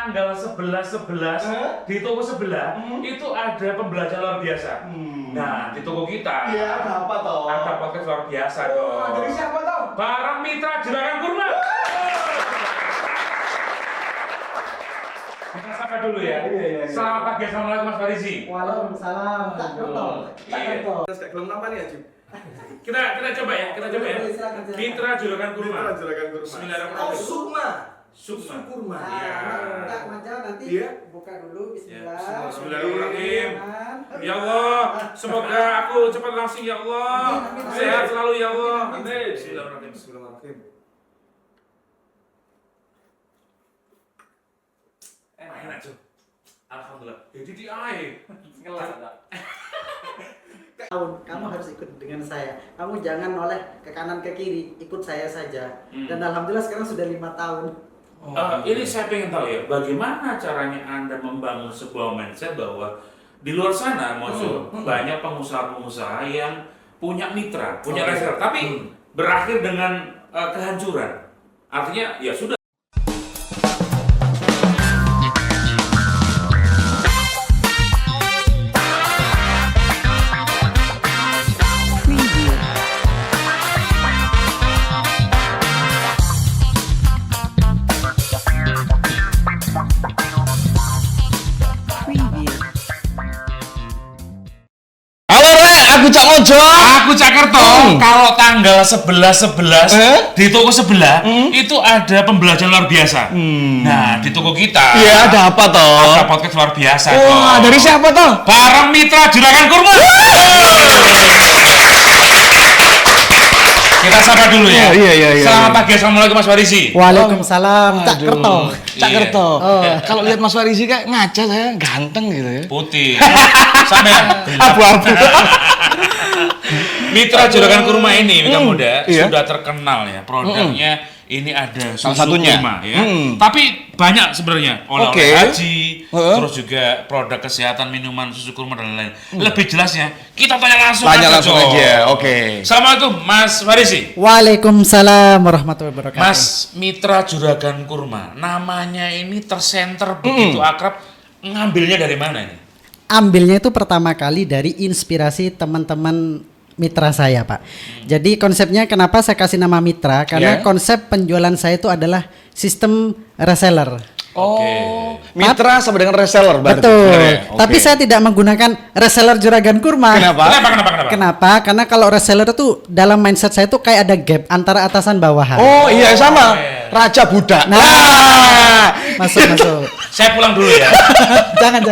tanggal 11 di toko sebelah itu ada pembelajaran luar biasa. Nah, di toko kita Iya, apa toh? ada podcast luar biasa Oh, dong. dari siapa toh? Barang Mitra Juragan Kurma. Kita sapa dulu ya. Iya. Selamat pagi, assalamualaikum Mas Farizi. Waalaikumsalam. Tak kerto. Tak Iya. kerto. Terus kayak belum apa nih ya, Jim? Kita coba ya, Silakan. Mitra Juragan Kurma. Mitra Juragan Kurma. Bismillahirrahmanirrahim. Oh, Sukma. Sukma. Kurma. Iya. Tak manja nanti Iya. buka dulu. Bismillah. Ya, Bismillahirrahmanirrahim. Jangan. Ya Allah, semoga aku cepat langsing ya Allah. Amin. Sehat selalu ya Allah. Amin. Amin. Bismillahirrahmanirrahim. Bismillahirrahmanirrahim. Enak tuh. Alhamdulillah. Jadi di air. Kamu harus ikut dengan saya. Kamu jangan noleh ke kanan ke kiri, ikut saya saja. Dan alhamdulillah sekarang sudah 5 tahun. Ini saya pengen tahu ya, bagaimana caranya Anda membangun sebuah mindset bahwa di luar sana, Mojo, banyak pengusaha-pengusaha yang punya mitra, punya reseller, tapi berakhir dengan kehancuran. Artinya ya sudah. Aku Cak Mojo. Aku Cakerto, kalau tanggal 11 di toko sebelah itu ada pembelajaran luar biasa. Nah, di toko kita Iya, ada apa toh? ada podcast luar biasa. Wah, toh. dari siapa toh? Barang Mitra Juragan Kurma. Kita sapa dulu ya. Iya. Selamat pagi, assalamualaikum Mas Farizi. Waalaikumsalam. Tak kerto. Cak Iya. Kerto. Oh. Kalau lihat Mas Farizi kayak ngaca saya ganteng gitu ya. Putih. Sampai Abu-abu. Mitra Juragan Kurma ini, Mitra Muda, iya. sudah terkenal ya. Produknya ini ada susu Salah satunya. kurma ya. Tapi banyak sebenarnya oleh-oleh Oke. haji, terus juga produk kesehatan minuman susu kurma dan lain-lain. Lebih jelasnya kita tanya langsung Langsung Jo. aja. Oke. Assalamualaikum Mas Farisi. Waalaikumsalam warahmatullahi wabarakatuh. Mas Mitra Juragan Kurma, namanya ini tersenter begitu akrab. Ngambilnya dari mana ini? Ambilnya itu pertama kali dari inspirasi teman-teman mitra saya, Pak. Jadi konsepnya kenapa saya kasih nama mitra? Karena Iya. konsep penjualan saya itu adalah sistem reseller. Oh, mitra sama dengan reseller berarti. Betul. sebenarnya. Oke. Tapi saya tidak menggunakan reseller Juragan Kurma. Kenapa? Kenapa? Karena kalau reseller itu dalam mindset saya itu kayak ada gap antara atasan bawahan. Oh iya sama. Raja Buddha. Nah, masuk. Saya pulang dulu ya. jangan.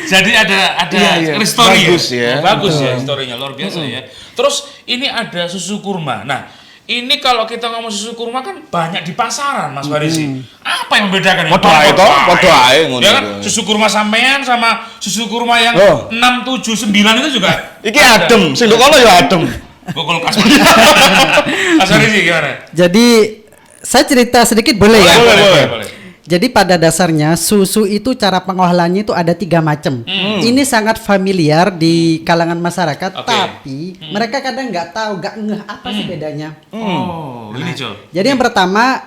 Jadi ada Iya. story Bagus ya. Bagus ya historinya, luar biasa ya. Terus ini ada susu kurma. Nah, ini kalau kita ngomong susu kurma kan banyak di pasaran, Mas Farisi. Apa yang membedakan? Podo ae toh, podo ae ngono Ya kan, itu. susu kurma sampean sama susu kurma yang Oh. 6, 7, 9 itu juga. Iki adem, sing kono ya adem. Gokol kas. Mas Farisi gimana? Jadi saya cerita sedikit boleh ya? Boleh. Jadi pada dasarnya susu itu cara pengolahannya itu ada 3 macam. Ini sangat familiar di kalangan masyarakat, Oke. tapi mereka kadang nggak tahu, nggak ngeh apa sih bedanya. Oh, ini Jo. Jadi yang pertama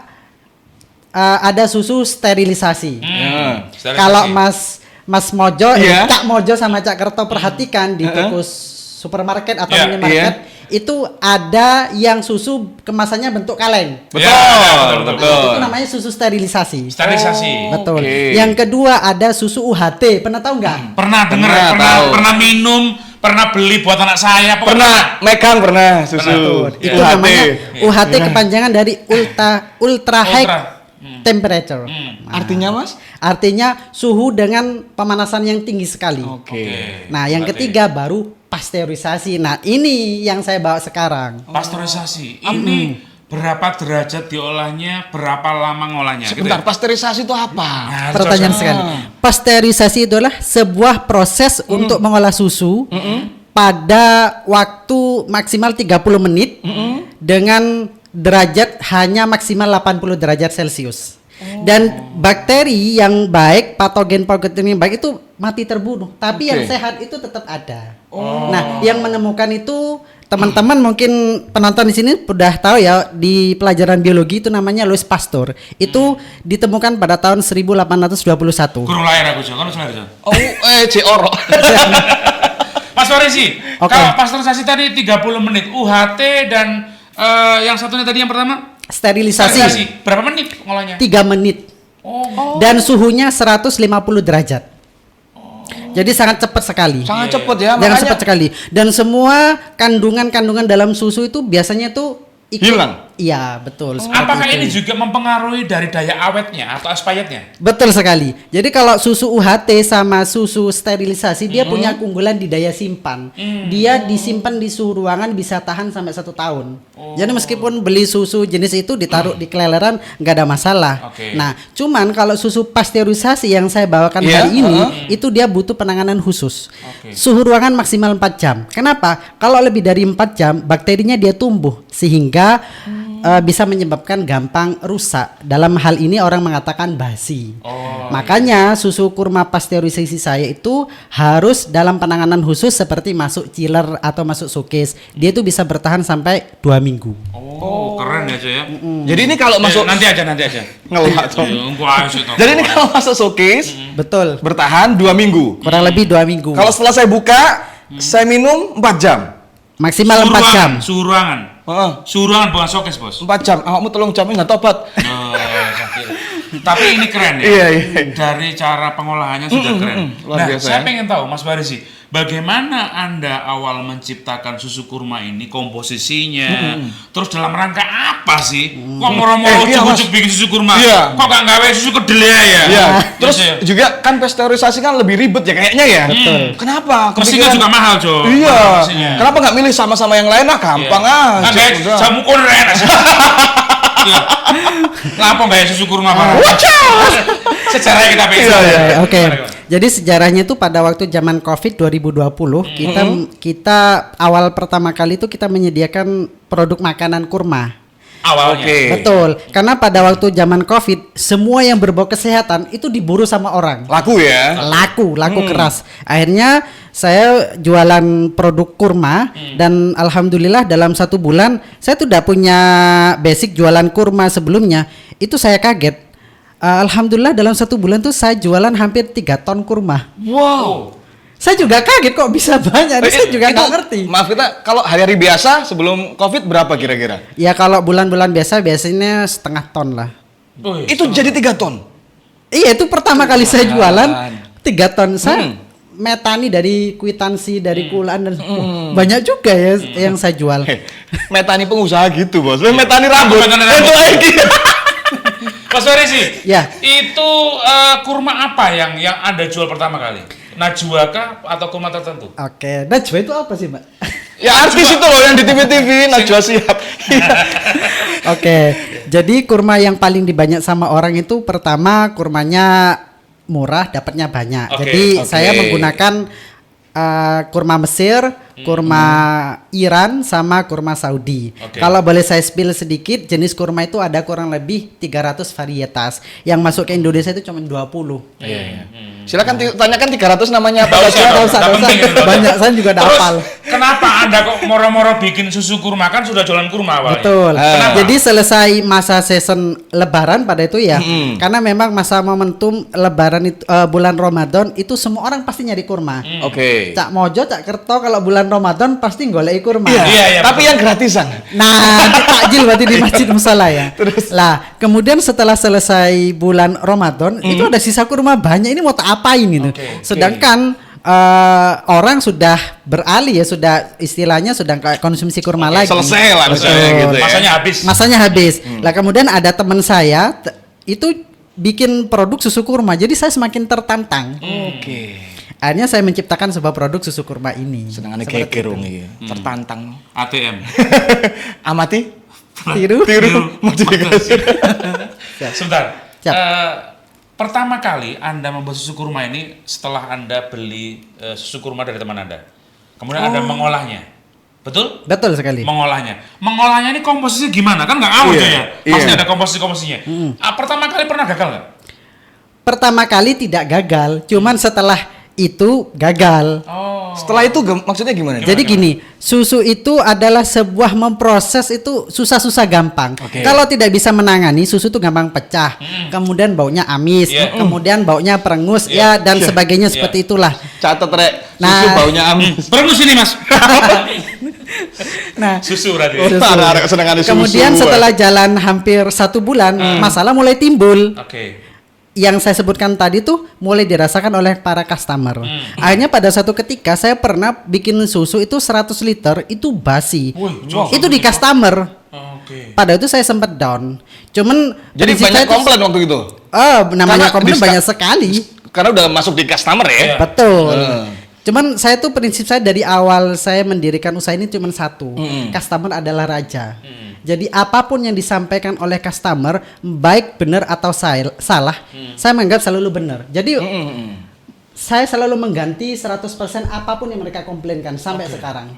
ada susu sterilisasi. Sterilisasi. Kalau Mas Mojo, Iya. Cak Mojo sama Cak Kerto perhatikan di toko supermarket atau Iya, minimarket itu ada yang susu kemasannya bentuk kaleng. Betul. Ya, betul. Itu namanya susu sterilisasi. Sterilisasi. Betul. Oke. Yang kedua ada susu UHT. Pernah tahu nggak? Pernah dengar, Tahu. pernah minum, pernah beli buat anak saya. Pernah megang pernah susu. Itu UHT. namanya UHT kepanjangan dari ultra high Ultra. temperature. Artinya Mas? Artinya suhu dengan pemanasan yang tinggi sekali. Oke. Nah, yang ketiga baru pasteurisasi. Nah, ini yang saya bawa sekarang. Pasteurisasi. Ini berapa derajat diolahnya, berapa lama ngolahnya? Sebentar, Gitu ya? pasteurisasi itu apa? Nah, Pertanyaan cocok. sekali. Pasteurisasi itu adalah sebuah proses untuk mengolah susu pada waktu maksimal 30 menit dengan derajat hanya maksimal 80 derajat Celcius. Dan bakteri yang baik, patogen yang baik itu mati terbunuh, tapi yang sehat itu tetap ada. Nah, yang menemukan itu teman-teman mungkin penonton di sini udah tahu ya, di pelajaran biologi itu namanya Louis Pasteur. Itu ditemukan pada tahun 1821. Kurang lahir aku, Jo. Kan lahir, Jo. Oh, Oro. Mas Farisi, Oke. kalau pasteurisasi tadi 30 menit, UHT dan yang satunya tadi yang pertama Sterilisasi berapa menit ngolahnya? 3 menit. Oh, Dan suhunya 150 derajat. Jadi sangat cepat sekali. Sangat cepet ya, Jangan makanya cepat sekali. Dan semua kandungan-kandungan dalam susu itu biasanya tuh hilang. Iya, betul. seperti apakah itu. ini juga mempengaruhi dari daya awetnya atau expirednya? Betul sekali. Jadi kalau susu UHT sama susu sterilisasi dia punya keunggulan di daya simpan. Dia disimpan di suhu ruangan bisa tahan sampai 1 tahun. Jadi meskipun beli susu jenis itu ditaruh di keleleran nggak ada masalah. Oke. Nah, cuman kalau susu pasteurisasi yang saya bawakan Iya, hari ini itu dia butuh penanganan khusus. Oke. Suhu ruangan maksimal 4 jam. Kenapa? Kalau lebih dari 4 jam bakterinya dia tumbuh sehingga bisa menyebabkan gampang rusak. Dalam hal ini orang mengatakan basi. Makanya susu kurma pasteurisasi saya itu harus dalam penanganan khusus seperti masuk chiller atau masuk showcase. Dia itu bisa bertahan sampai 2 minggu. Oh, keren ya, Jo ya. Jadi ini kalau masuk Nanti aja. ngelak tuh. Gua asyik tuh. Jadi ini kalau masuk showcase Betul. bertahan 2 minggu. Kurang lebih 2 minggu. Kalau setelah saya buka, saya minum 4 jam. Maksimal 4 jam. Suhu ruangan. Heeh. Suhu ruangan bukan showcase, Bos. 4 jam. Awakmu tolong jamin nggak tobat. Oh, sakit. Tapi ini keren ya. Iya. Dari cara pengolahannya sudah keren. Luar Nah, biasa saya ya. pengen tahu Mas Farisi, bagaimana Anda awal menciptakan susu kurma ini, komposisinya, terus dalam rangka apa sih? Kok moro-moro iya, ujuk-ujuk bikin susu kurma? Iya. Kok gak gawe susu kedelai ya? Iya. Terus Iya. juga kan pasteurisasi kan lebih ribet ya kayaknya ya. Betul. Kenapa? Mesinnya juga mahal, Jo. Iya. Mahal mesinnya. Kenapa nggak milih sama-sama yang lain? Nah, gampang Kan aja. kayak udah. jamu konren. Iya. Lapo kayak susu kurma Pak? Sejarahnya kita pengen. Iya. Oke. Jadi sejarahnya itu pada waktu zaman Covid 2020 kita awal pertama kali itu kita menyediakan produk makanan kurma. Awalnya. Oke. Betul. Karena pada waktu zaman Covid semua yang berbau kesehatan itu diburu sama orang. Laku ya. Laku keras. Akhirnya saya jualan produk kurma dan alhamdulillah dalam 1 bulan saya tuh udah punya basic jualan kurma sebelumnya. Itu saya kaget. Alhamdulillah dalam 1 bulan tuh saya jualan hampir 3 ton kurma. Wow. Saya juga kaget kok bisa banyak. Saya juga nggak ngerti. Maaf kita kalau hari-hari biasa sebelum Covid berapa kira-kira? Ya kalau bulan-bulan biasa biasanya 1/2 ton lah. Itu jadi 3 ton. Iya itu pertama kali saya jualan 3 ton. Saya metani dari kwitansi dari kulaan dan banyak juga ya yang saya jual. Metani pengusaha gitu, Bos. Metani rambut. Metani rambut. Itu lagi. Mas Farisi, Ya. itu kurma apa yang Anda jual pertama kali? Najwa kah atau kurma tertentu? Oke, Najwa itu apa sih, Mbak? Ya artis itu loh yang di TV-TV Najwa Shihab. Oke, jadi kurma yang paling dibanyak sama orang itu pertama kurmanya murah, dapatnya banyak. Oke, Jadi oke. saya menggunakan kurma Mesir, kurma Iran, sama kurma Saudi. Oke. Kalau boleh saya spill sedikit, jenis kurma itu ada kurang lebih 300 varietas. Yang masuk ke Indonesia itu cuma 20. Iya. Silakan tanyakan 300 namanya apa Nggak saja. usah, Nggak usah, nggak nggak usah. penting itu. Banyak, saya juga udah Terus, hafal. kenapa Anda kok moro-moro bikin susu kurma? Kan sudah jualan kurma awalnya. Betul. Kenapa? Jadi selesai masa season Lebaran pada itu ya, karena memang masa momentum Lebaran itu bulan Ramadan itu semua orang pasti nyari kurma. Oke. Cak Mojo, Cak Kerto kalau bulan Ramadan pasti golek kurma. Iya, Tapi betul. yang gratisan. Nah, itu takjil berarti di Masjid Musala ya. Lah, kemudian setelah selesai bulan Ramadan itu ada sisa kurma banyak. Ini mau tak apain gitu. Sedangkan orang sudah beralih ya, sudah istilahnya sudah nggak konsumsi kurma lagi. Selesai lah misalnya Betul. gitu ya. Masanya habis. Masanya habis. Lah kemudian ada teman saya itu bikin produk susu kurma. Jadi saya semakin tertantang. Oke. Akhirnya saya menciptakan sebuah produk susu kurma ini. Senengane Seperti geger itu. wong iki. Tertantang. ATM. Amati. Tiru. Modifikasi. Sebentar. Siap. Pertama kali Anda membuat susu kurma ini setelah Anda beli susu kurma dari teman Anda. Kemudian Anda mengolahnya. Betul? Betul sekali. Mengolahnya. Mengolahnya ini komposisinya gimana? Kan nggak awet Iya, ya. Pasti iya. ada komposisi-komposisinya. Pertama kali pernah gagal nggak? Pertama kali tidak gagal, cuman setelah itu gagal. Oh. Setelah itu maksudnya gimana? Jadi gini, susu itu adalah sebuah memproses itu susah-susah gampang. Oke. Kalau tidak bisa menangani, susu itu gampang pecah. Kemudian baunya amis, Iya. kemudian baunya perengus, Iya. ya dan sebagainya seperti itulah. Catat rek, susu Nah. baunya amis. Perengus ini mas. Nah, Susu berarti. Susu. Ada kesenangan susu. kemudian setelah jalan hampir 1 bulan, masalah mulai timbul. Oke. Yang saya sebutkan tadi tuh mulai dirasakan oleh para customer. Akhirnya pada suatu ketika saya pernah bikin susu itu 100 liter itu basi. Wih, jauh. Itu di customer. Oke. Pada itu saya sempat down. Cuman Jadi prinsip banyak saya itu- komplain waktu itu. namanya Karena komplain di- banyak sekali. Karena udah masuk di customer ya. Iya. Betul. Cuman saya tuh prinsip saya dari awal saya mendirikan usaha ini cuma satu. Customer adalah raja. Jadi apapun yang disampaikan oleh customer, baik benar atau salah, saya menganggap selalu benar. Jadi saya selalu mengganti 100% apapun yang mereka komplainkan sampai sekarang.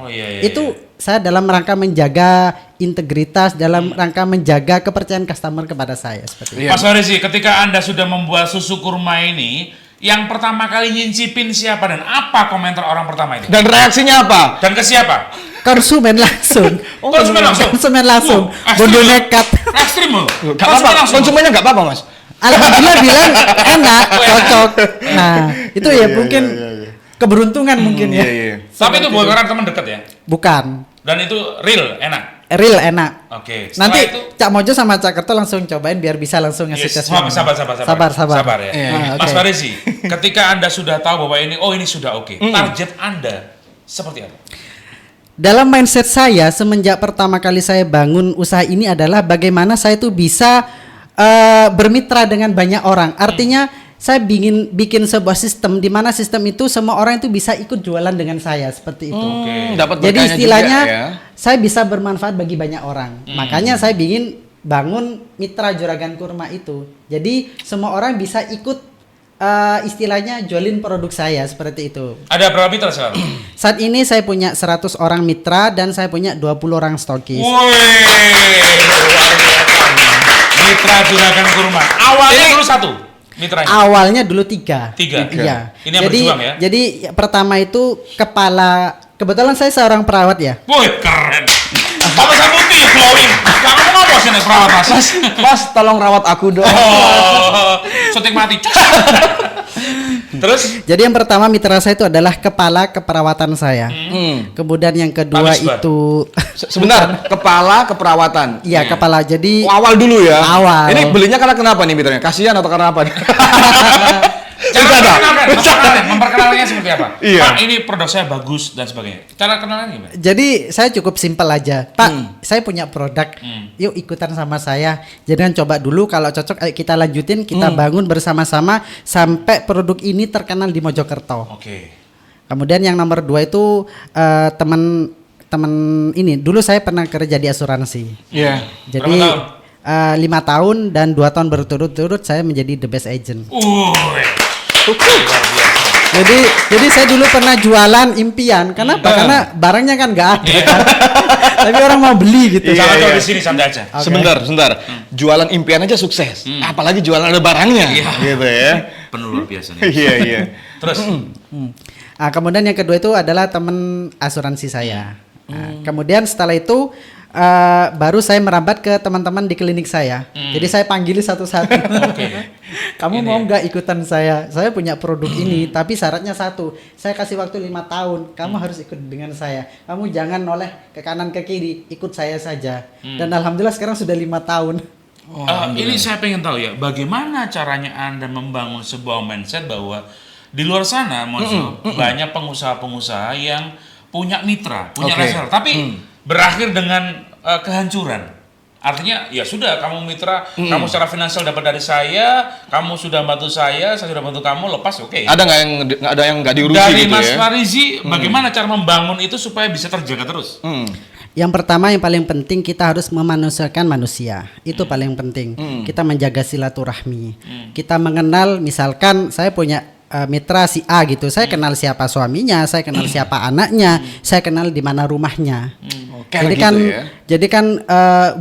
Oh iya. Itu saya dalam rangka menjaga integritas, dalam rangka menjaga kepercayaan customer kepada saya seperti itu. Iya. Mas Farisi, ketika Anda sudah membuat susu kurma ini, yang pertama kali nyincipin siapa dan apa komentar orang pertama itu? Dan reaksinya apa? Dan ke siapa? Konsumen langsung. Konsumen langsung. Konsumen langsung. Wah, Bodoh ekstrim. nekat. Ekstrim loh. Gak apa-apa. Konsumennya gak apa-apa mas. Alhamdulillah bilang enak, cocok. Nah, itu ya Iya, mungkin iya, iya. keberuntungan mungkin ya. Iya. Tapi itu bukan karena teman dekat ya? Bukan. Dan itu real, enak. Real enak. Oke. Setelah Nanti itu, Cak Mojo sama Cak Kerto langsung cobain biar bisa langsung ngasih yes, testimoni. sabar. Sabar ya. Iya. Ah, Mas oke. Farisi, ketika Anda sudah tahu bahwa ini sudah oke. Target Anda seperti apa? Dalam mindset saya semenjak pertama kali saya bangun usaha ini adalah bagaimana saya tuh bisa bermitra dengan banyak orang. Artinya saya bikin sebuah sistem di mana sistem itu semua orang itu bisa ikut jualan dengan saya seperti itu. Dapat Jadi berkahnya istilahnya juga, ya. saya bisa bermanfaat bagi banyak orang. Makanya saya bangun mitra Juragan Kurma itu. Jadi semua orang bisa ikut istilahnya jualin produk saya seperti itu. Ada berapa mitra sekarang? Saat ini saya punya 100 orang mitra dan saya punya 20 orang stokis. Woi, mitra Juragan Kurma. Awalnya dulu satu mitranya. Awalnya dulu 3. Tiga. Iya. Ini yang berjuang ya? Jadi pertama itu kepala. Kebetulan saya seorang perawat ya. Woi, keren. Kalau saya putih glowing. Kamu ngomong sih nih perawat mas? Mas, tolong rawat aku dong. Oh, syuting mati. Terus? Jadi yang pertama mitra saya itu adalah kepala keperawatan saya. Kemudian yang kedua Pak Misbah. itu Sebentar, kepala keperawatan. iya kepala. Jadi Oh, awal dulu ya. Awal. Ini belinya karena kenapa nih mitranya? Kasihan atau karena apa? Cara memperkenalkannya seperti apa? Iya. Pak, ini produk saya bagus dan sebagainya. Cara kenalan gimana? Jadi saya cukup simpel aja, Pak. Saya punya produk, yuk ikutan sama saya. Jangan coba dulu, kalau cocok ayo kita lanjutin, kita bangun bersama-sama sampai produk ini terkenal di Mojokerto. Oke. Kemudian yang nomor 2 itu teman ini. Dulu saya pernah kerja di asuransi. Iya. Jadi Berapa 5 tahun dan 2 tahun berturut-turut saya menjadi the best agent. Luar biasa. Jadi saya dulu pernah jualan impian. Kenapa? Karena barangnya kan nggak ada. kan. Tapi orang mau beli gitu. Iya, Sangat iya. di sini santai aja. Oke. Sebentar. Jualan impian aja sukses. Apalagi jualan ada barangnya. Iya. Gitu ya. Penuh luar biasa nih. Iya. Terus Nah, kemudian yang kedua itu adalah teman asuransi saya. Nah, kemudian setelah itu baru saya merambat ke teman-teman di klinik saya. Jadi saya panggil satu-satu. Oke. Kamu Ini mau ya. nggak ikutan saya? Saya punya produk ini, tapi syaratnya satu. Saya kasih waktu 5 tahun. Kamu harus ikut dengan saya. Kamu jangan noleh ke kanan ke kiri. Ikut saya saja. Dan alhamdulillah sekarang sudah 5 tahun. ini saya pengen tahu ya, bagaimana caranya Anda membangun sebuah mindset bahwa di luar sana, Mojo, banyak pengusaha-pengusaha yang punya mitra, punya Oke. reseller, tapi berakhir dengan kehancuran. Artinya ya sudah, kamu mitra, kamu secara finansial dapat dari saya, kamu sudah bantu saya sudah bantu kamu, lepas oke. Ada nggak yang nggak diurusi Dari gitu Mas ya? Farizi, bagaimana cara membangun itu supaya bisa terjaga terus? Yang pertama yang paling penting kita harus memanusiakan manusia. Itu paling penting. Kita menjaga silaturahmi. Kita mengenal, misalkan saya punya mitra si A gitu. Saya kenal siapa suaminya, saya kenal siapa anaknya, saya kenal di mana rumahnya. Kayak Jadi gitu kan, ya. jadi kan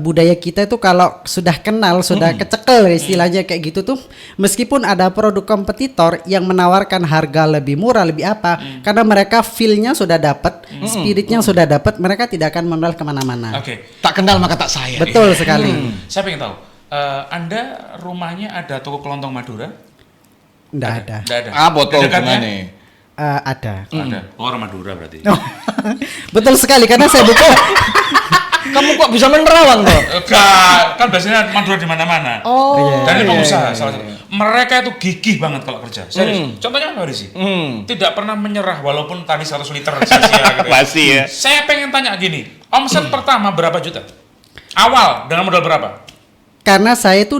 budaya kita itu kalau sudah kenal, sudah kecekel istilahnya kayak gitu tuh, meskipun ada produk kompetitor yang menawarkan harga lebih murah, lebih apa, karena mereka feel-nya sudah dapat, spiritnya sudah dapat, mereka tidak akan mengenal kemana-mana. Oke. Tak kenal maka tak sayang. Betul sekali. Saya pengen tahu, Anda rumahnya ada toko kelontong Madura? Nggak ada. Nggak ada. Ah, botol Di dekatnya? gimana? Ada. Ada. Oh, orang Madura berarti. Betul sekali karena saya buka. Kamu kok bisa menerawang toh? Kan biasanya Madura di mana-mana. Oh. Dan ini pengusaha salah satu. Mereka itu gigih banget kalau kerja. Serius. Contohnya apa sih? Tidak pernah menyerah walaupun tadi 100 liter sia-sia gitu. Pasti ya. Saya pengen tanya gini, omset pertama berapa juta? Awal dengan modal berapa? Karena saya tuh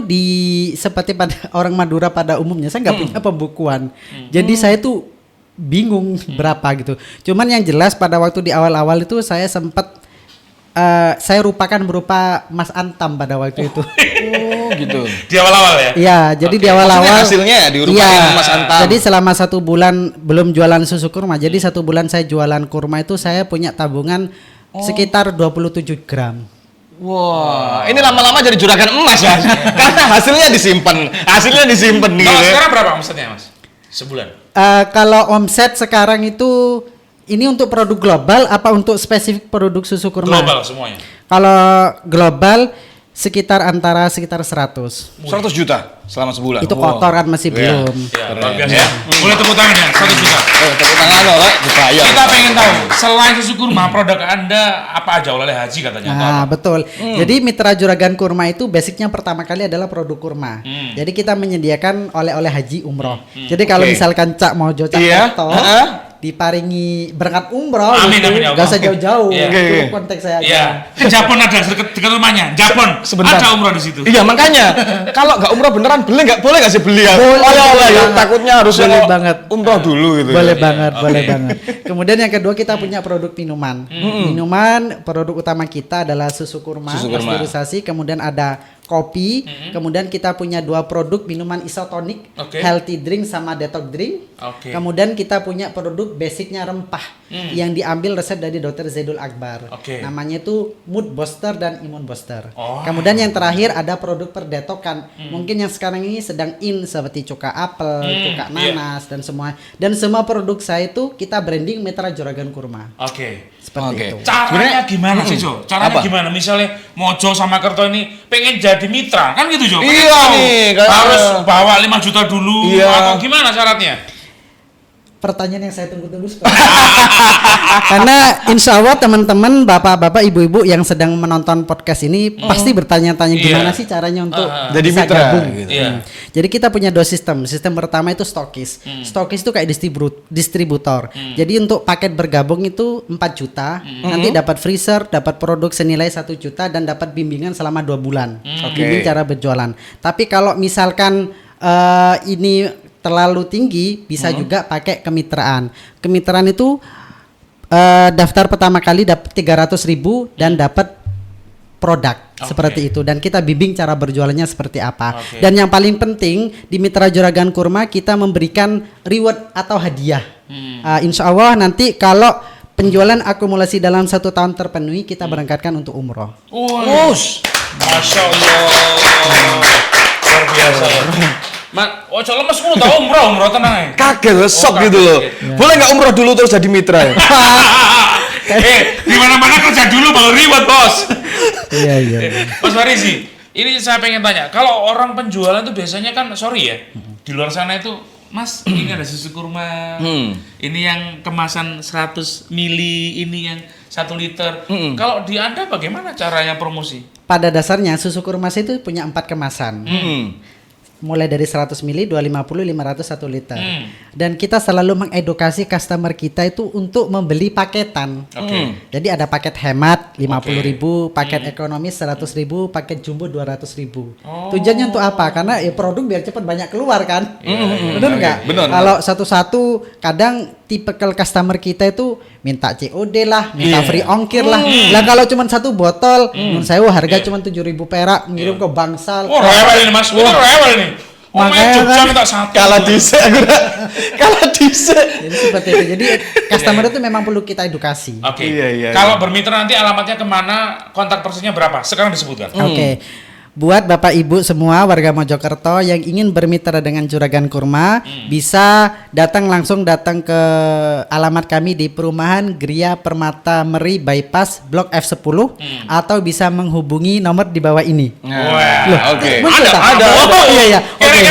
seperti pada orang Madura pada umumnya saya nggak punya pembukuan. Jadi saya tuh bingung berapa gitu. Cuman yang jelas pada waktu di awal-awal itu saya sempat saya rupakan berupa Mas Antam pada waktu itu. Oh gitu. Di awal-awal ya? Iya, jadi di Maksudnya awal-awal hasilnya ya diurupakan Mas Antam. Jadi selama 1 bulan belum jualan susu kurma. Jadi 1 bulan saya jualan kurma itu saya punya tabungan sekitar 27 gram. Wah, ini lama-lama jadi juragan emas ya. Karena hasilnya disimpan gitu. Kalau Ya. sekarang berapa omsetnya Mas? Sebulan? Kalau omset sekarang itu ini untuk produk global apa untuk spesifik produk susu kurma? Global semuanya. Kalau global sekitar 100. 100 juta selama sebulan. Itu Wow. kotor kan masih Iya. belum. Ya, Keren. luar biasa. Ya. Boleh tepuk tangan ya, 1 juta. Tepuk tangan lo, dibayar. Kita pengen tahu, selain susu kurma, produk Anda apa aja oleh haji katanya? atau Nah, apa? betul. Jadi Mitra Juragan Kurma itu basicnya pertama kali adalah produk kurma. Jadi kita menyediakan oleh-oleh haji umroh. Jadi kalau Oke. misalkan Cak mau Cak Iya. Toto, diparingi berangkat umroh Amin, gitu. amin, ya Allah. Gak usah jauh-jauh. Iya. Itu Oke. konteks saya aja. Iya, ke Japon ada dekat rumahnya. Japon, Sebentar. ada umroh di situ. Iya makanya kalau nggak umroh beneran boleh nggak sih beli ya? Boleh, ya, boleh ya, banget. takutnya harus Boleh yang banget. umroh dulu gitu. Boleh ya. banget, Oke. boleh banget. Kemudian yang kedua kita punya produk minuman. Minuman produk utama kita adalah susu kurma, Susu kurma. pasteurisasi, kemudian ada kopi, kemudian kita punya 2 produk minuman isotonik, Oke. healthy drink sama detox drink. Oke. Kemudian kita punya produk basicnya rempah yang diambil resep dari Dr. Zaidul Akbar. Oke. Namanya itu mood booster dan imun booster. Oh. Kemudian yang terakhir ada produk perdetokan. Mungkin yang sekarang ini sedang in seperti cuka apel, cuka nanas dan semua. Dan semua produk saya itu kita branding Mitra Juragan Kurma. Oke. Seperti Oke. itu. Caranya gimana sih, Jo? Caranya Apa? gimana? Misalnya Mojo sama Kerto ini pengen jadi mitra, kan gitu, Jo? Pengen Iya tahu. nih, kayak- Harus bawa 5 juta dulu Iya. atau gimana syaratnya? Pertanyaan yang saya tunggu-tunggu seperti karena insya Allah teman-teman, bapak-bapak, ibu-ibu yang sedang menonton podcast ini pasti bertanya-tanya gimana Iya. sih caranya untuk Jadi bisa mitra, gabung. gitu. Iya. Jadi kita punya 2 sistem. Sistem pertama itu stokis. Stokis itu kayak distributor. Jadi untuk paket bergabung itu 4 juta. Nanti dapat freezer, dapat produk senilai 1 juta dan dapat bimbingan selama 2 bulan. Bimbing Oke. cara berjualan. Tapi kalau misalkan ini terlalu tinggi, bisa juga pakai kemitraan. Kemitraan itu daftar pertama kali dapat 300.000 dan dapat produk seperti itu, dan kita bimbing cara berjualannya seperti apa. Oke. Dan yang paling penting di Mitra Juragan Kurma kita memberikan reward atau hadiah. Insya Allah nanti kalau penjualan akumulasi dalam 1 tahun terpenuhi kita berangkatkan untuk umroh. Us. Masya Allah. Luar biasa ya. Oh, coba mas kamu tahu umroh tenang ya. Kaget, sok kaget, gitu loh. ya. Boleh nggak umroh dulu terus jadi mitra ya? Di mana-mana kerja dulu baru ribet, Bos. Iya iya. Mas Farisi, ini saya pengen tanya, kalau orang penjualan tuh biasanya kan, sorry ya, di luar sana itu, Mas, ini ada susu kurma, ini yang kemasan 100 mili, ini yang 1 liter. Kalau di Anda bagaimana caranya promosi? Pada dasarnya susu kurma itu punya 4 kemasan. Mulai dari 100 mili, 250, 500, 1 liter. Dan kita selalu mengedukasi customer kita itu untuk membeli paketan. Oke. Jadi ada paket hemat 50.000, paket ekonomi 100.000, paket jumbo 200.000. Tujuannya untuk apa? Karena ya produk biar cepat banyak keluar kan. Benar nggak? Benar. Kalau satu-satu kadang tipikal customer kita itu minta COD lah, minta free ongkir lah. Lah kalau cuma 1 botol, menurut saya harga cuma 7.000 perak, ngirim ke Bangsal. Oh, rewel ini Mas, itu rewel nih. Makanya Jogja minta satu. Kalah dhisik aku dah. Kalah dhisik. Jadi seperti itu. Jadi customer itu memang perlu kita edukasi. Oke. Iya. Kalau bermitra nanti alamatnya kemana, kontak persisnya berapa? Sekarang disebutkan. Oke. Buat Bapak Ibu semua warga Mojokerto yang ingin bermitra dengan Juragan Kurma, bisa datang ke alamat kami di Perumahan Gria Permata Meri Bypass Blok F10 atau bisa menghubungi nomor di bawah ini. Wah, oke. Muncul tak? Ada. Oh iya. Oke.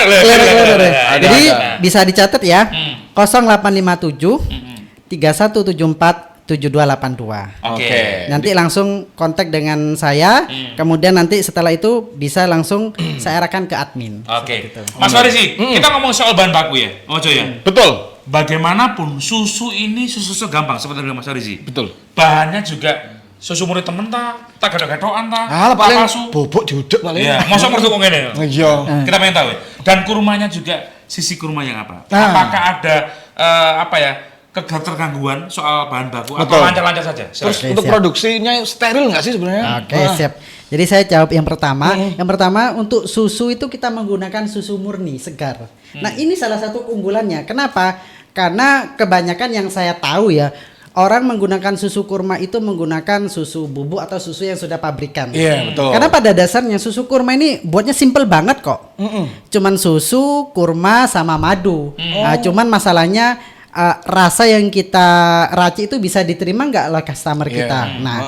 Clear. Jadi bisa dicatat ya. 0857 3174 7282. Oke. Nanti langsung kontak dengan saya, kemudian nanti setelah itu bisa langsung saya arahkan ke admin. Oke. Mas Farisi, kita ngomong soal bahan baku ya, Ojo ya. Betul. Bagaimanapun susu ini susu gampang seperti yang Mas Farisi. Betul. Bahannya juga susu murid temen tak gadok-gadokan Ah, paling palsu. bobok diudek paling. Iya, masa mertu kok ngene. Iya. Kita pengen tahu ya. Dan kurmanya juga sisi kurma yang apa? Ah. Apakah ada ketergangguan soal bahan baku atau Betul. lancar-lancar saja? Terus Oke, untuk siap. produksinya steril nggak sih sebenarnya? Oke, siap. Jadi saya jawab yang pertama. Yang pertama untuk susu itu kita menggunakan susu murni segar. Nah, ini salah satu keunggulannya. Kenapa? Karena kebanyakan yang saya tahu ya, orang menggunakan susu kurma itu menggunakan susu bubuk atau susu yang sudah pabrikan. Iya, betul. Karena pada dasarnya susu kurma ini buatnya simple banget kok. Cuman susu, kurma sama madu. Nah, cuman masalahnya rasa yang kita racik itu bisa diterima nggak oleh customer kita. Nah,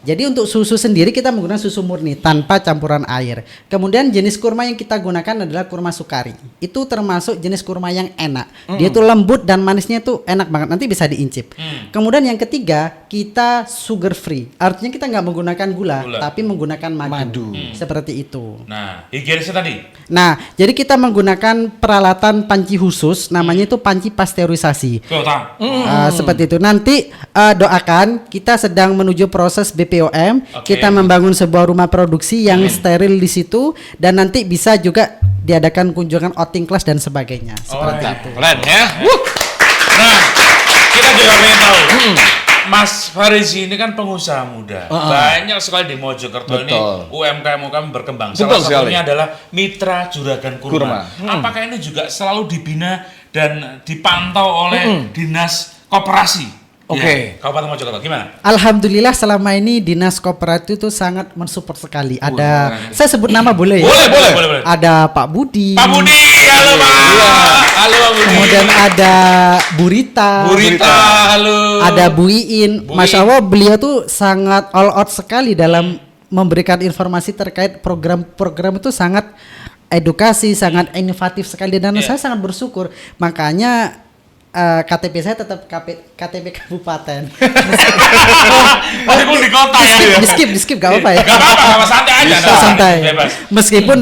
jadi untuk susu sendiri kita menggunakan susu murni tanpa campuran air. Kemudian jenis kurma yang kita gunakan adalah kurma sukari. Itu termasuk jenis kurma yang enak. Dia tuh lembut dan manisnya tuh enak banget. Nanti bisa diincip. Kemudian yang ketiga, kita sugar free. Artinya kita nggak menggunakan gula, tapi menggunakan madu. Seperti itu. Nah, higienisnya tadi. Nah, jadi kita menggunakan peralatan panci khusus, namanya itu panci pasteurisasi. Tuh, tak. Seperti itu. Nanti doakan kita sedang menuju proses BPOM. Oke. Kita membangun sebuah rumah produksi yang steril di situ dan nanti bisa juga diadakan kunjungan outing class dan sebagainya. Seperti itu. Keren ya. Nah, kita juga pengen tahu. Mas Farisi ini kan pengusaha muda. Banyak sekali di Mojokerto ini Betul. UMKM berkembang. Betul Salah satunya sekali. adalah Mitra Juragan Kurma. Apakah ini juga selalu dibina dan dipantau oleh Dinas Koperasi? Oke. Ya, Kabupaten Mojokerto gimana? Alhamdulillah selama ini dinas kooperatif itu sangat mensupport sekali. Ada, keren. saya sebut nama boleh ya? Boleh. Ada Pak Budi. Pak Budi, halo Pak. Halo Pak Budi. Kemudian ada Burita. halo. Ada Bu Iin. Bu Masya Allah beliau tuh sangat all out sekali dalam memberikan informasi terkait program-program itu sangat edukasi, sangat inovatif sekali dan saya sangat bersyukur. Makanya KTP saya tetap KTP kabupaten. Meskipun di kota ya. Di skip gak apa-apa ya. Gak apa-apa, santai aja. Bisa santai. Bebas. Meskipun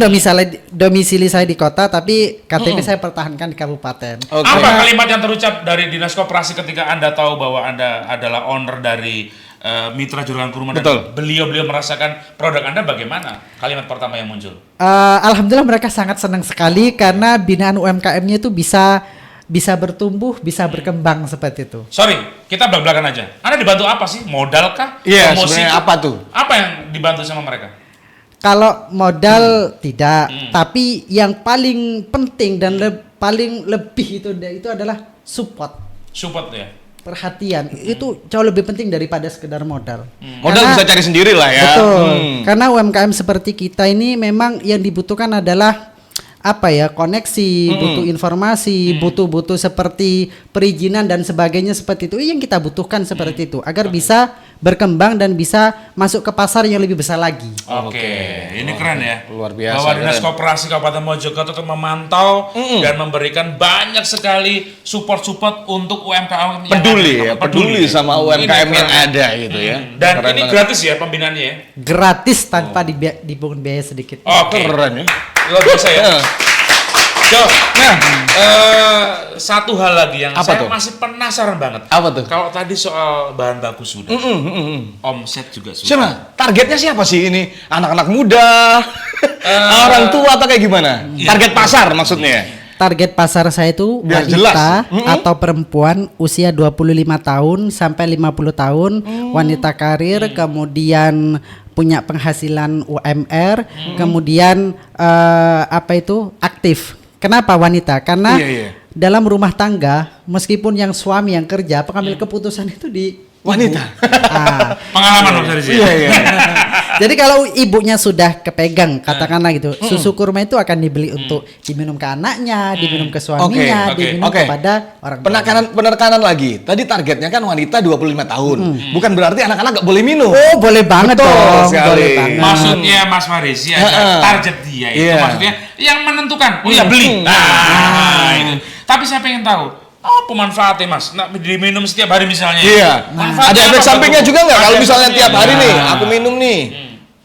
domisili saya di kota, tapi KTP saya pertahankan di kabupaten. Oke. Apa kalimat yang terucap dari Dinas Koperasi ketika Anda tahu bahwa Anda adalah owner dari Mitra Juragan Kurma dan Betul. beliau merasakan produk Anda bagaimana? Kalimat pertama yang muncul. Alhamdulillah mereka sangat senang sekali karena binaan UMKM-nya itu bisa bertumbuh, bisa berkembang seperti itu. Sorry, kita belak-belakan aja. Anda dibantu apa sih? Modal kah? Iya, Promosi sebenarnya kah? apa tuh? Apa yang dibantu sama mereka? Kalau modal tidak, tapi yang paling penting dan paling lebih itu adalah support, Support ya. perhatian. Itu jauh lebih penting daripada sekedar modal. Modal bisa cari sendiri lah ya. Betul. Karena UMKM seperti kita ini memang yang dibutuhkan adalah koneksi, butuh informasi, butuh seperti perizinan dan sebagainya seperti itu. Yang kita butuhkan seperti itu agar bisa berkembang dan bisa masuk ke pasar yang lebih besar lagi. Oke, ini keren ya. Luar biasa, Bahwa Dinas keren. Koperasi Kabupaten Mojokerto tetap memantau dan memberikan banyak sekali support untuk UMKM yang Peduli ada. ya, peduli sama Ini UMKM yang keren. ada gitu ya. Dan Keren ini banget. gratis ya pembinaannya ya. Gratis tanpa dipungut biaya sedikit. Oke. Keren ya. Luar biasa ya. Jo, nah, satu hal lagi yang Apa saya tuh? masih penasaran banget. Apa tuh? Kalau tadi soal bahan baku sudah, omset juga sudah. Siapa? Targetnya siapa sih ini? Anak-anak muda, orang tua atau kayak gimana? Target pasar maksudnya? Target pasar saya itu Biar wanita jelas. atau perempuan usia 25 tahun sampai 50 tahun, wanita karir, kemudian punya penghasilan UMR, kemudian aktif. Kenapa wanita? Karena dalam rumah tangga, meskipun yang suami yang kerja, pengambil keputusan itu di Wanita. Pengalaman Mas Haris. Iya. Jadi kalau ibunya sudah kepegang, katakanlah gitu, susu kurma itu akan dibeli untuk diminum ke anaknya, diminum ke suaminya, diminum kepada orang tua. Penekanan lagi. Tadi targetnya kan wanita 25 tahun. Bukan berarti anak-anak nggak boleh minum. Oh, boleh banget Betul dong. sekali. Boleh banget. Maksudnya Mas Faris ya, target dia itu maksudnya yang menentukan. Oh ya beli. Itu. Tapi saya pengen tahu. Pemanfaatnya Mas, diminum setiap hari misalnya. Iya. Ada efek sampingnya juga nggak kalau misalnya tiap hari nih, aku minum nih.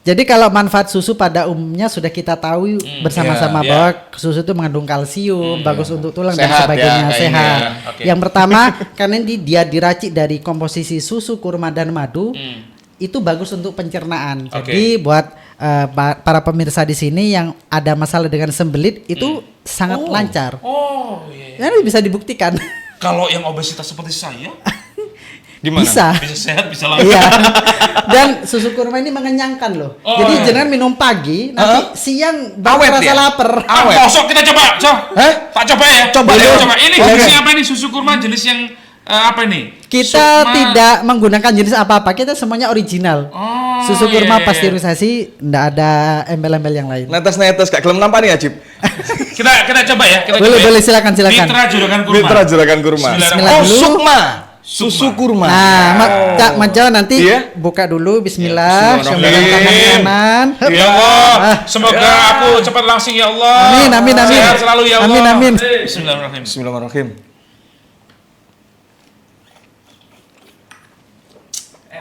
Jadi kalau manfaat susu pada umumnya sudah kita tahu bersama-sama bahwa susu itu mengandung kalsium, bagus untuk tulang dan Sehat sebagainya, ya, sehat. Okay. Yang pertama, karena dia diracik dari komposisi susu, kurma dan madu, itu bagus untuk pencernaan. Jadi buat para pemirsa di sini yang ada masalah dengan sembelit itu sangat lancar. Oh, iya. Ini bisa dibuktikan. Kalau yang obesitas seperti saya, Gimana? Bisa. bisa sehat, bisa langsung. Iya. Dan susu kurma ini mengenyangkan loh. Jadi jangan minum pagi, nanti siang baru Awet rasa ya? lapar. Kosong kita coba, Tak coba ya. Coba Ayo, dulu. coba. Ini Oke. jenisnya apa ini? Susu kurma jenis yang apa ini? Kita Sukma. tidak menggunakan jenis apa-apa, kita semuanya original. Oh, Susu kurma iya. pasteurisasi, enggak ada embel-embel yang lain. Netes gak gelem nampak nih Ajib. Kita coba ya. Kita Boleh, coba ya. boleh, silakan. Mitra Juragan Kurma. Mitra juragan kurma. Bismillah Oh, dulu. sukma. Susu kurma. Nah, Cak Majo nanti Iya? buka dulu, bismillah. Ya, Syambaran bismillahirrahmanirrahim. kanan. Ya Allah, semoga aku cepat langsing ya Allah. Amin. Sehat selalu ya Allah. Amin. Bismillahirrahmanirrahim. Bismillahirrahmanirrahim.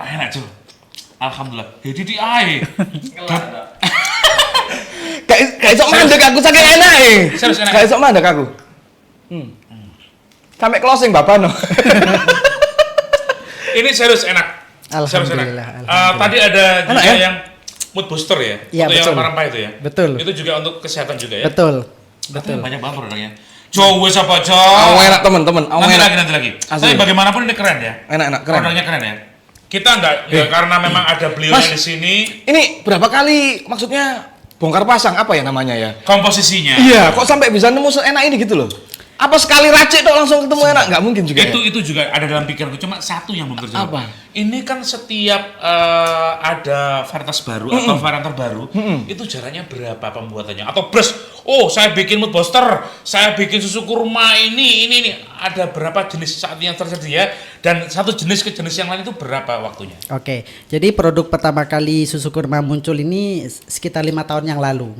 Enak cuy. Alhamdulillah. Jadi di air. Kayak sok mandek aku saking enak Serius enak. Kayak sok mandek aku. Sampai closing Bapak no. Ini serius enak. Serius enak. Alhamdulillah. Tadi ada Enak juga ya? yang mood booster ya. Iya, untuk betul. yang rempah itu ya. Betul. Itu juga untuk kesehatan juga ya. Betul. Betul. Banyak banget produknya. Coba siapa Awe enak teman-teman. Awe Nanti enak. lagi. Asli. Tapi bagaimanapun ini keren ya. Enak keren. Produknya keren ya. Kita enggak karena memang ada beliau Mas. di sini Ini berapa kali maksudnya bongkar pasang apa ya namanya ya? komposisinya. Iya, kok sampai bisa nemu seenak ini gitu loh. Apa sekali racik dong langsung ketemu enak? Nggak mungkin juga. Itu juga ada dalam pikiranku, cuma satu yang belum terjawab. Apa? Ini kan setiap ada varietas baru atau varian terbaru, itu jaraknya berapa pembuatannya? Atau plus, saya bikin mood booster, saya bikin susu kurma ini, ada berapa jenis saat yang tersedia dan satu jenis ke jenis yang lain itu berapa waktunya? Oke, jadi produk pertama kali susu kurma muncul ini sekitar 5 tahun yang lalu.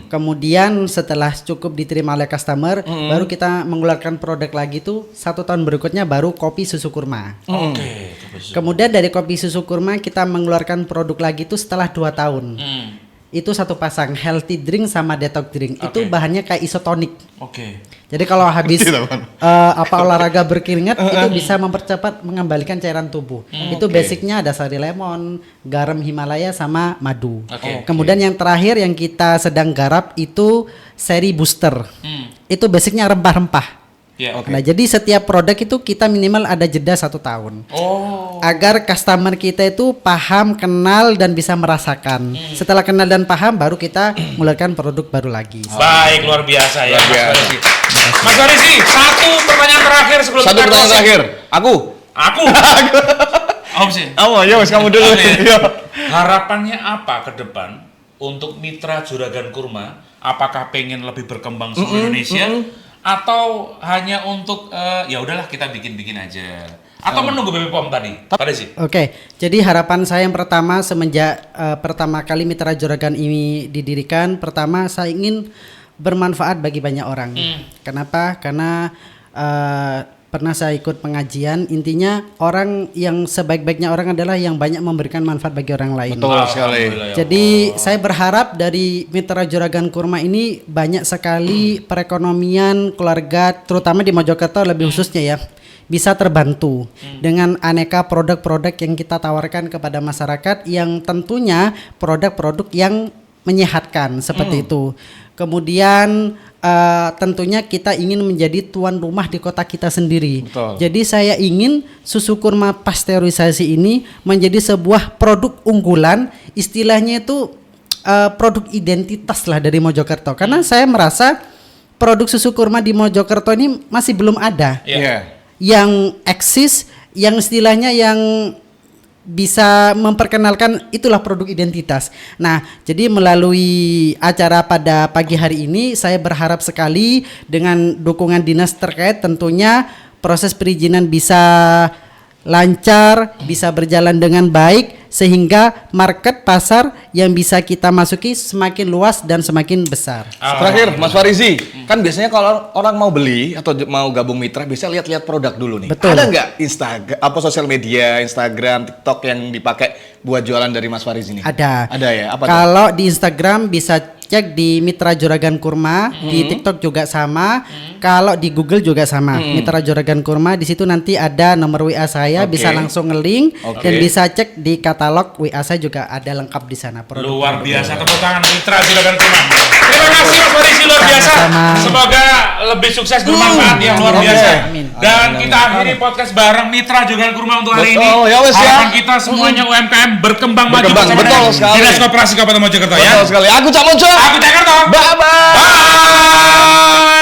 Kemudian setelah cukup diterima oleh customer, baru kita mengeluarkan produk lagi tuh 1 tahun berikutnya baru kopi susu kurma. Oke. Kemudian dari kopi susu kurma kita mengeluarkan produk lagi tuh setelah 2 tahun. Itu satu pasang healthy drink sama detox drink. Itu bahannya kayak isotonik. Oke. Jadi kalau habis olahraga berkeringat itu bisa mempercepat mengembalikan cairan tubuh. Itu basicnya ada sari lemon, garam Himalaya sama madu. Kemudian yang terakhir yang kita sedang garap itu seri booster. Itu basicnya rempah-rempah. Ya, Nah jadi setiap produk itu kita minimal ada jeda 1 tahun. Agar customer kita itu paham, kenal dan bisa merasakan. Setelah kenal dan paham baru kita mengeluarkan produk baru lagi. Baik, luar biasa ya. Luar biasa. Mas Farisi, satu pertanyaan terakhir sebelum Satu kita pertanyaan closing. terakhir. Aku. Om sih. Oh ya wes kamu dulu. Oke. Iya. Harapannya apa ke depan untuk mitra Juragan Kurma? Apakah pengen lebih berkembang seluruh Indonesia atau hanya untuk ya udahlah kita bikin-bikin aja? Atau menunggu BPOM tadi? Tadi sih. Oke, jadi harapan saya yang pertama semenjak pertama kali Mitra Juragan ini didirikan, pertama saya ingin bermanfaat bagi banyak orang. Kenapa? Karena pernah saya ikut pengajian, intinya orang yang sebaik-baiknya orang adalah yang banyak memberikan manfaat bagi orang lain. Betul sekali. Alhamdulillah ya Jadi saya berharap dari Mitra Juragan Kurma ini banyak sekali perekonomian keluarga, terutama di Mojokerto lebih khususnya ya, bisa terbantu dengan aneka produk-produk yang kita tawarkan kepada masyarakat yang tentunya produk-produk yang menyehatkan seperti itu. Kemudian tentunya kita ingin menjadi tuan rumah di kota kita sendiri. Betul. Jadi saya ingin susu kurma pasteurisasi ini menjadi sebuah produk unggulan, istilahnya itu produk identitas lah dari Mojokerto. Karena saya merasa produk susu kurma di Mojokerto ini masih belum ada. Iya. Yang eksis, yang istilahnya yang bisa memperkenalkan itulah produk identitas. Nah, jadi melalui acara pada pagi hari ini saya berharap sekali dengan dukungan dinas terkait tentunya proses perizinan bisa lancar, bisa berjalan dengan baik sehingga market pasar yang bisa kita masuki semakin luas dan semakin besar. Terakhir, Mas Farizi, kan biasanya kalau orang mau beli atau mau gabung mitra, biasanya lihat-lihat produk dulu nih. Betul. Ada nggak Instagram, apa sosial media, Instagram, TikTok yang dipakai buat jualan dari Mas Farizi ini? Ada. Ada ya. Apa tuh? Kalau di Instagram bisa cek di Mitra Juragan Kurma, di TikTok juga sama. Kalau di Google juga sama. Mitra Juragan Kurma, di situ nanti ada nomor WA saya, Oke. bisa langsung nge-link Oke. dan bisa cek di katalog WA saya juga ada lengkap di sana. Luar biasa, tepuk tangan Mitra Juragan Kurma. Terima kasih Mas Farizi, luar biasa. Sama-sama. Semoga lebih sukses bermanfaat yang luar Oke. biasa. Amin. Dan kita akhiri podcast bareng Mitra Juragan Kurma untuk hari ini. Betul, ya wes ya. Harapan kita semuanya UMKM berkembang maju Berkembang, bersama betul dengan sekali. Dinas Koperasi Kabupaten Mojokerto ya. Betul sekali. Aku Cak Mojo. Aku Jakarta. Bye-bye. Bye.